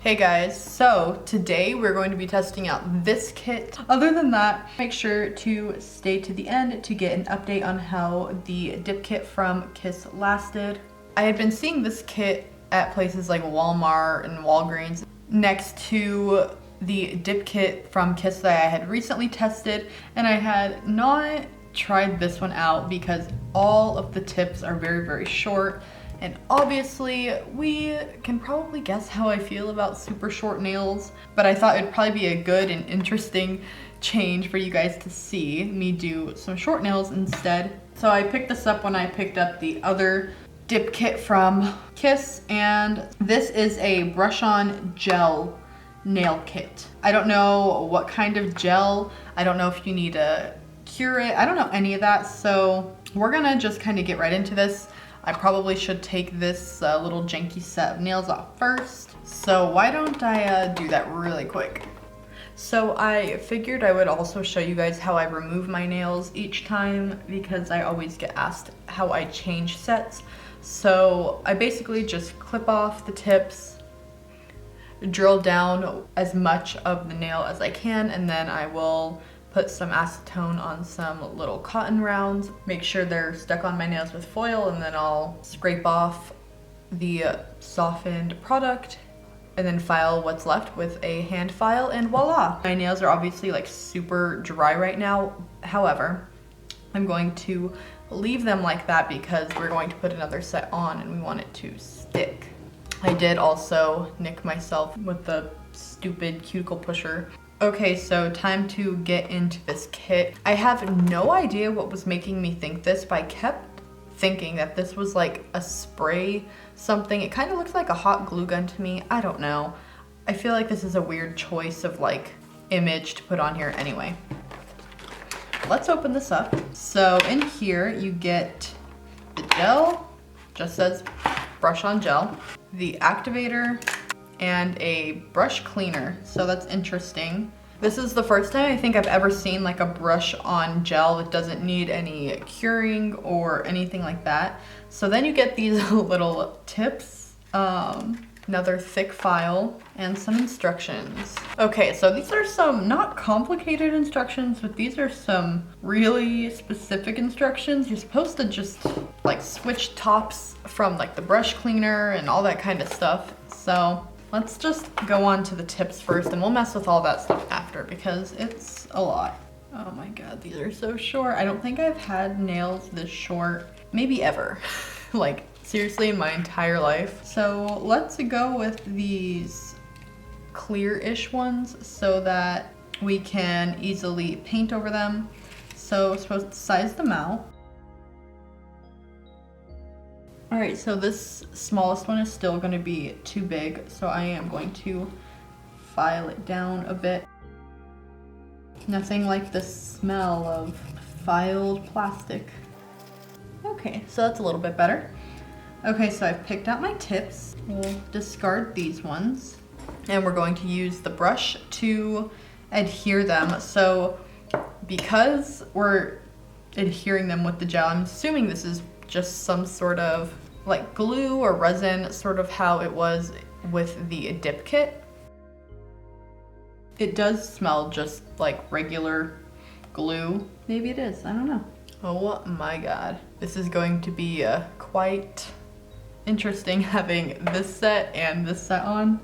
Hey guys, so today we're going to be testing out this kit. Other than that, make sure to stay to the end to get an update on how the dip kit from Kiss lasted. I had been seeing this kit at places like Walmart and Walgreens next to the dip kit from Kiss that I had recently tested, and I had not tried this one out because all of the tips are very short. And obviously, we can probably guess how I feel about super short nails, but I thought it'd probably be a good and interesting change for you guys to see me do some short nails instead. So I picked this up when I picked up the other dip kit from Kiss, and this is a brush-on gel nail kit. I don't know what kind of gel, I don't know if you need to cure it, I don't know any of that, so we're gonna just kind of get right into this. I probably should take this little janky set of nails off first. So why don't I do that really quick? So I figured I would also show you guys how I remove my nails each time because I always get asked how I change sets. So I basically just clip off the tips, drill down as much of the nail as I can, and then I will put some acetone on some little cotton rounds, make sure they're stuck on my nails with foil, and then I'll scrape off the softened product and then file what's left with a hand file, and voila! My nails are obviously like super dry right now. However, I'm going to leave them like that because we're going to put another set on and we want it to stick. I did also nick myself with the stupid cuticle pusher. Okay, so time to get into this kit. I have no idea what was making me think this, but I kept thinking that this was like a spray something. It kind of looks like a hot glue gun to me. I don't know. I feel like this is a weird choice of like image to put on here anyway. Let's open this up. So in here you get the gel, just says brush on gel, the activator, and a brush cleaner, so that's interesting. This is the first time I think I've ever seen like a brush on gel that doesn't need any curing or anything like that. So then you get these little tips, another thick file, and some instructions. Okay, so these are some not complicated instructions, but these are some really specific instructions. You're supposed to just like switch tops from like the brush cleaner and all that kind of stuff. So let's just go on to the tips first, and we'll mess with all that stuff after because it's a lot. Oh my god, these are so short. I don't think I've had nails this short, maybe ever. Like seriously in my entire life. So let's go with these clear-ish ones so that we can easily paint over them. So we're supposed to size them out. All right, so this smallest one is still gonna be too big, so I am going to file it down a bit. Nothing like the smell of filed plastic. Okay, so that's a little bit better. Okay, so I've picked out my tips. We'll discard these ones, and we're going to use the brush to adhere them. So because we're adhering them with the gel, I'm assuming this is just some sort of like glue or resin, sort of how it was with the dip kit. It does smell just like regular glue. Maybe it is, I don't know. Oh my god. This is going to be quite interesting having this set and this set on.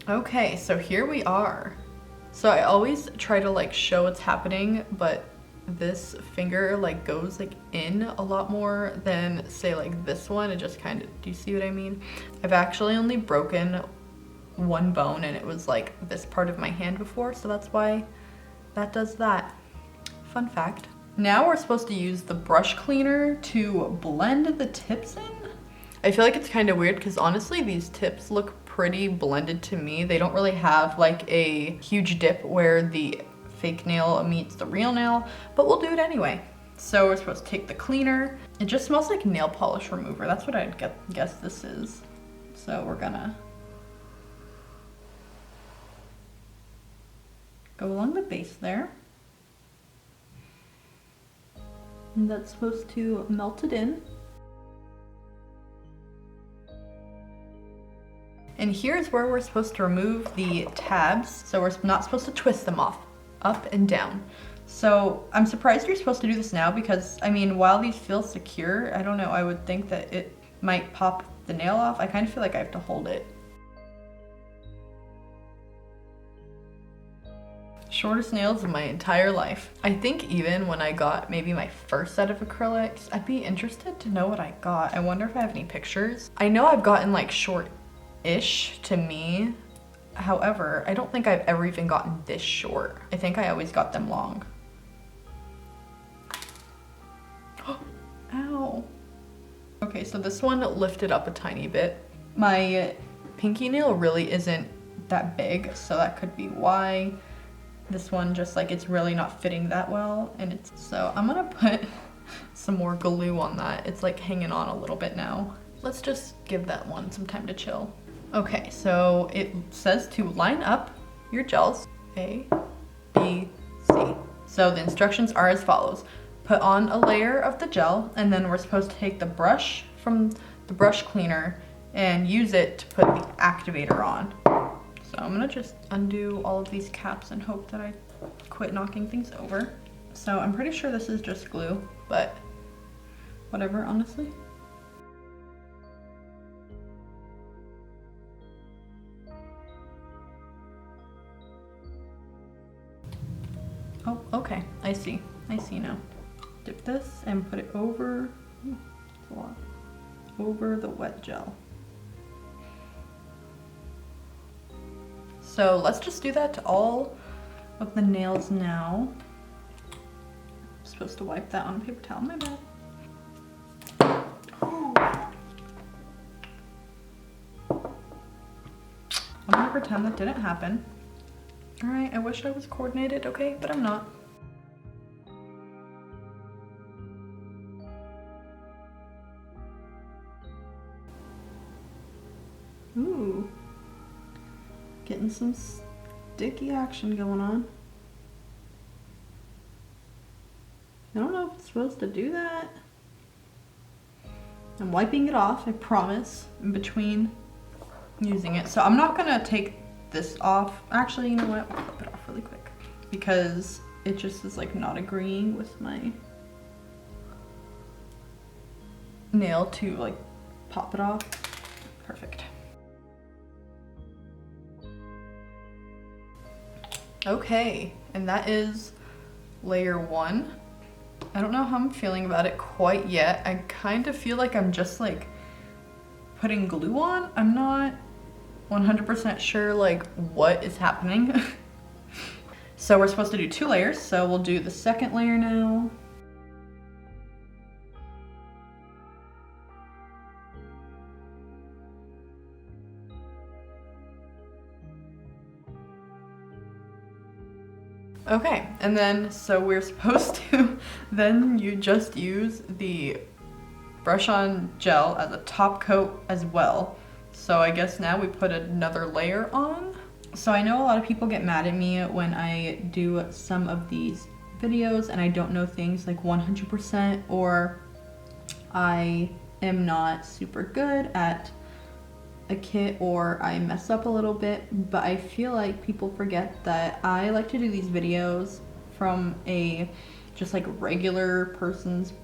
Okay, so here we are. So I always try to like show what's happening, but this finger like goes like in a lot more than say like this one. It just kind of, do you see what I mean? I've actually only broken one bone and it was like this part of my hand before, so that's why that does that. Fun fact. Now we're supposed to use the brush cleaner to blend the tips in. I feel like it's kind of weird because honestly these tips look pretty blended to me. They don't really have like a huge dip where the fake nail meets the real nail, but we'll do it anyway. So we're supposed to take the cleaner. It just smells like nail polish remover. That's what I'd guess this is. So we're gonna go along the base there. And that's supposed to melt it in. And here's where we're supposed to remove the tabs. So we're not supposed to twist them off, up and down. So I'm surprised you're supposed to do this now because, I mean, while these feel secure, I don't know, I would think that it might pop the nail off. I kind of feel like I have to hold it. Shortest nails of my entire life. I think even when I got maybe my first set of acrylics, I'd be interested to know what I got. I wonder if I have any pictures. I know I've gotten like short-ish to me. However, I don't think I've ever even gotten this short. I think I always got them long. Ow. Okay, so this one lifted up a tiny bit. My pinky nail really isn't that big, so that could be why. This one just like, it's really not fitting that well. And so I'm gonna put some more glue on that. It's like hanging on a little bit now. Let's just give that one some time to chill. Okay, so it says to line up your gels, A, B, C. So the instructions are as follows. Put on a layer of the gel, and then we're supposed to take the brush from the brush cleaner and use it to put the activator on. So I'm gonna just undo all of these caps and hope that I quit knocking things over. So I'm pretty sure this is just glue, but whatever, honestly. Oh, okay, I see now. Dip this and put it over, that's a lot, over the wet gel. So let's just do that to all of the nails now. I'm supposed to wipe that on a paper towel, my bad. Oh. I'm gonna pretend that didn't happen. All right, I wish I was coordinated, okay, but I'm not. Ooh. Getting some sticky action going on. I don't know if it's supposed to do that. I'm wiping it off, I promise, in between using it. So I'm not gonna take this off. Actually, you know what? I'll flip it off really quick because it just is like not agreeing with my nail to like pop it off. Perfect. Okay, and that is layer one. I don't know how I'm feeling about it quite yet. I kind of feel like I'm just like putting glue on. I'm not 100% sure like what is happening. So we're supposed to do 2 layers, so we'll do the second layer now. Okay, and then so we're supposed to then you just use the brush on gel as a top coat as well. So I guess now we put another layer on. So I know a lot of people get mad at me when I do some of these videos and I don't know things like 100%, or I am not super good at a kit, or I mess up a little bit, but I feel like people forget that I like to do these videos from a just like regular person's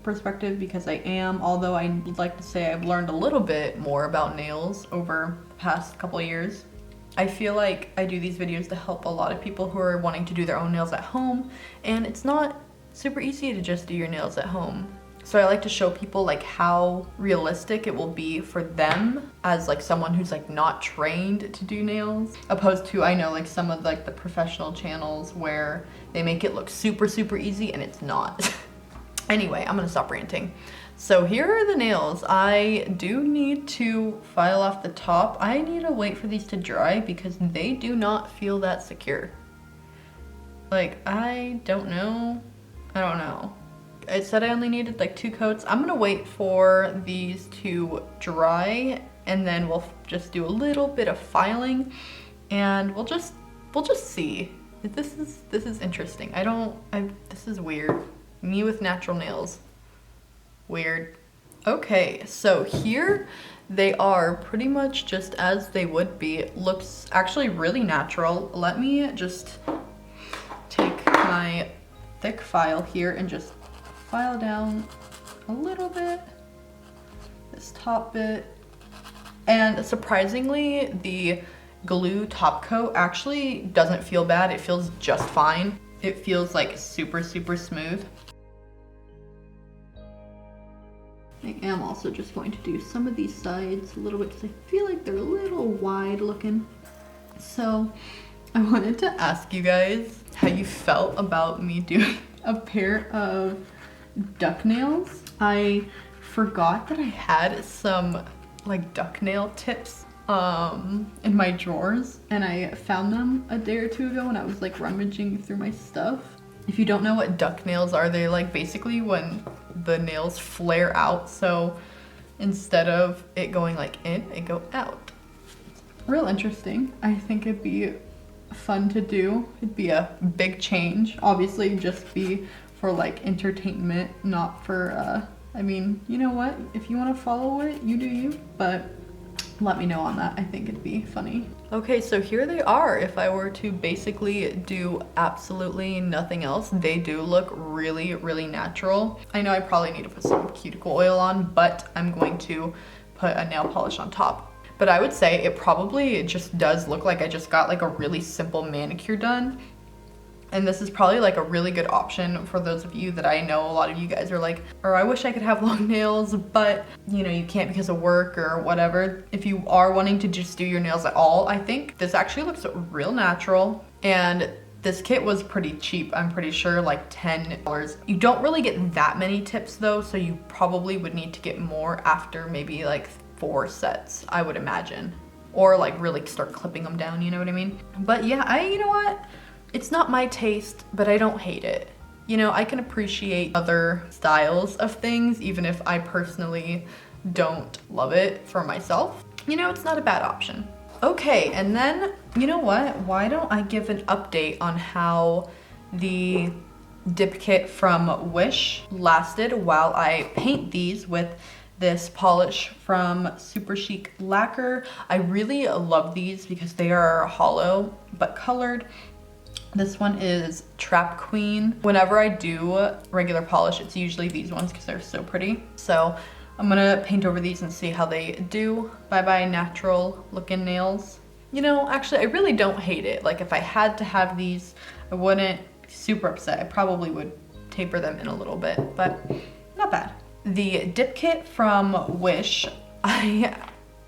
perspective, because I am, although I would like to say I've learned a little bit more about nails over the past couple of years. I feel like I do these videos to help a lot of people who are wanting to do their own nails at home, and it's not super easy to just do your nails at home. So I like to show people like how realistic it will be for them as like someone who's like not trained to do nails, opposed to, I know like some of like the professional channels where they make it look super easy and it's not. Anyway, I'm gonna stop ranting. So here are the nails. I do need to file off the top. I need to wait for these to dry because they do not feel that secure. Like, I don't know. It said I only needed like 2 coats. I'm gonna wait for these to dry and then we'll just do a little bit of filing and we'll just see. This is interesting. This is weird. Me with natural nails. Weird. Okay, so here they are pretty much just as they would be. It looks actually really natural. Let me just take my thick file here and just file down a little bit, this top bit. And surprisingly, the glue top coat actually doesn't feel bad. It feels just fine. It feels like super, super smooth. I am also just going to do some of these sides a little bit because I feel like they're a little wide looking. So I wanted to ask you guys how you felt about me doing a pair of duck nails. I forgot that I had some like duck nail tips in my drawers, and I found them a day or two ago when I was like rummaging through my stuff. If you don't know what duck nails are, they're like basically when the nails flare out, so instead of it going like in, it go out. Real interesting. I think it'd be fun to do. It'd be a big change. Obviously just be for like entertainment, not for I mean, you know what? If you want to follow it, you do you, but let me know on that. I think it'd be funny. Okay, so here they are. If I were to basically do absolutely nothing else, they do look really, really natural. I know I probably need to put some cuticle oil on, but I'm going to put a nail polish on top. But I would say it probably just does look like I just got like a really simple manicure done. And this is probably like a really good option for those of you that I know a lot of you guys are like, or I wish I could have long nails, but you know, you can't because of work or whatever. If you are wanting to just do your nails at all, I think this actually looks real natural. And this kit was pretty cheap. I'm pretty sure like $10. You don't really get that many tips though, so you probably would need to get more after maybe like 4 sets, I would imagine. Or like really start clipping them down, you know what I mean? But yeah, you know what? It's not my taste, but I don't hate it. You know, I can appreciate other styles of things, even if I personally don't love it for myself. You know, it's not a bad option. Okay, and then, you know what? Why don't I give an update on how the dip kit from Wish lasted while I paint these with this polish from Super Chic Lacquer. I really love these because they are hollow but colored. This one is Trap Queen. Whenever I do regular polish, it's usually these ones because they're so pretty. So I'm gonna paint over these and see how they do. Bye bye natural looking nails. You know, actually I really don't hate it. Like if I had to have these, I wouldn't be super upset. I probably would taper them in a little bit, but not bad. The dip kit from Wish, I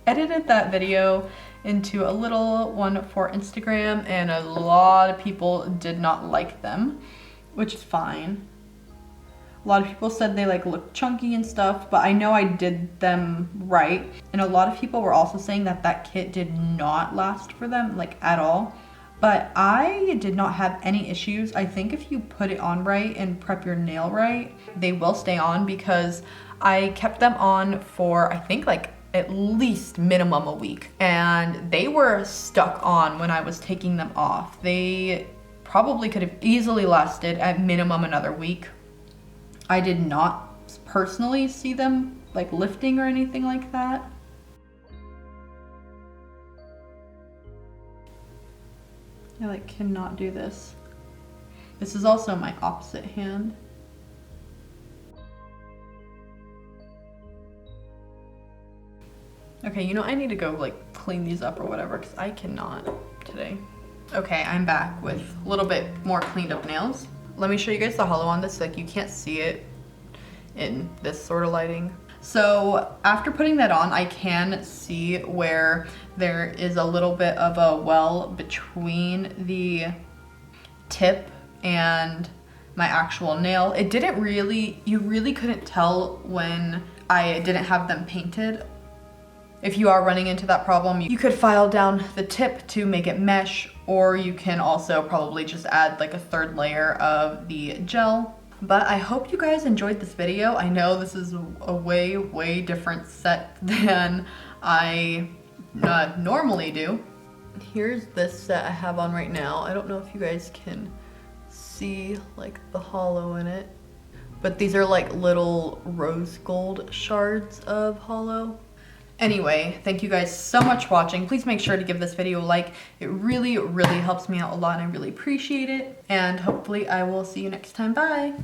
edited that video into a little one for Instagram, and a lot of people did not like them, which is fine. A lot of people said they like look chunky and stuff, but I know I did them right. And a lot of people were also saying that that kit did not last for them like at all. But I did not have any issues. I think if you put it on right and prep your nail right, they will stay on, because I kept them on for I think like at least minimum a week, and they were stuck on when I was taking them off. They probably could have easily lasted at minimum another week. I did not personally see them like lifting or anything like that. I like cannot do this. This is also my opposite hand. Okay, you know, I need to go like clean these up or whatever because I cannot today. Okay, I'm back with a little bit more cleaned up nails. Let me show you guys the hollow on this. Like you can't see it in this sort of lighting. So after putting that on, I can see where there is a little bit of a well between the tip and my actual nail. It didn't really, you really couldn't tell when I didn't have them painted. If you are running into that problem, you could file down the tip to make it mesh, or you can also probably just add like a 3rd layer of the gel. But I hope you guys enjoyed this video. I know this is a way different set than I normally do, Here's this set I have on right now. I don't know if you guys can see like the hollow in it, but these are like little rose gold shards of hollow. Anyway, thank you guys so much for watching. Please make sure to give this video a like. It really, really helps me out a lot and I really appreciate it. And hopefully I will see you next time. Bye.